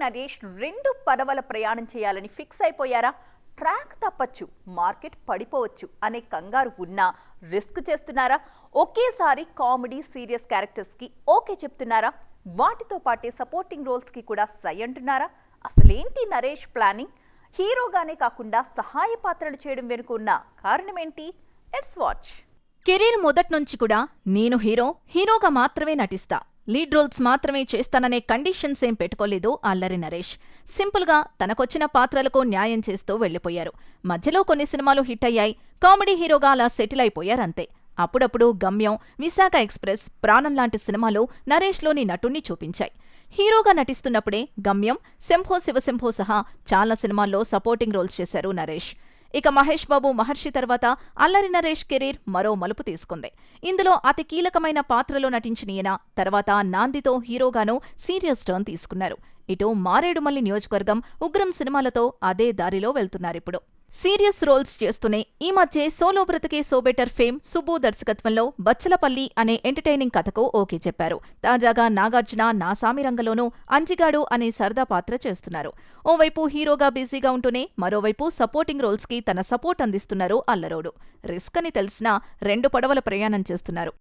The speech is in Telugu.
నరేష్ 2 పడవల ప్రయాణం చేయాలని ఫిక్స్ అయిపోయారా? ట్రాక్ తప్పచ్చు, మార్కెట్ పడిపోవచ్చు అనే కంగారు ఉన్నా రిస్క్ చేస్తున్నారా? ఒకేసారి కామెడీ సీరియస్ క్యారెక్టర్స్ కి ఓకే చెప్తున్నారా? వాటితో పాటే సపోర్టింగ్ రోల్స్ కి కూడా సై అంటున్నారా? అసలేంటి నరేష్ ప్లానింగ్? హీరోగానే కాకుండా సహాయ పాత్రలు చేయడం వెనుక ఉన్న కారణమేంటి? Let's watch. కెరీర్ మొదట్నుంచి కూడా నేను హీరోగా మాత్రమే నటిస్తా, లీడ్ రోల్స్ మాత్రమే చేస్తాననే కండిషన్స్ ఏం పెట్టుకోలేదు అల్లరి నరేష్. సింపుల్గా తనకొచ్చిన పాత్రలకు న్యాయం చేస్తూ వెళ్లిపోయారు. మధ్యలో కొన్ని సినిమాలు హిట్ అయ్యాయి, కామెడీ హీరోగా అలా సెటిల్ అయిపోయారంతే. అప్పుడప్పుడు గమ్యం, విశాఖ ఎక్స్ప్రెస్, ప్రాణం లాంటి సినిమాలు నరేష్లోని నటుణ్ణి చూపించాయి. హీరోగా నటిస్తున్నప్పుడే గమ్యం, శంభో శివశంభో సహా చాలా సినిమాల్లో సపోర్టింగ్ రోల్స్ చేశారు నరేష్. ఇక మహేష్ బాబు, మహర్షి తర్వాత అల్లరి నరేష్ కెరీర్ మరో మలుపు తీసుకుంది. ఇందులో అతి కీలకమైన పాత్రలో నటించిన ఈయన తర్వాత నాందితో హీరోగానూ సీరియస్ టర్న్ తీసుకున్నారు. ఇటు మారేడుమల్లి నియోజకవర్గం, ఉగ్రం సినిమాలతో అదే దారిలో వెళ్తున్నారిప్పుడు. సీరియస్ రోల్స్ చేస్తూనే ఈ మధ్య సోలో బ్రతికే సో బెటర్ ఫేమ్ సుబ్బు దర్శకత్వంలో బచ్చలపల్లి అనే ఎంటర్టైనింగ్ కథకు ఓకే చెప్పారు. తాజాగా నాగార్జున నా సామిరంగలోనూ అంజిగాడు అనే సరదా పాత్ర చేస్తున్నారు. ఓవైపు హీరోగా బిజీగా ఉంటూనే మరోవైపు సపోర్టింగ్ రోల్స్ కి తన సపోర్ట్ అందిస్తున్నారు అల్లరోడు. రిస్క్ అని తెలిసినా 2 పడవల ప్రయాణం చేస్తున్నారు.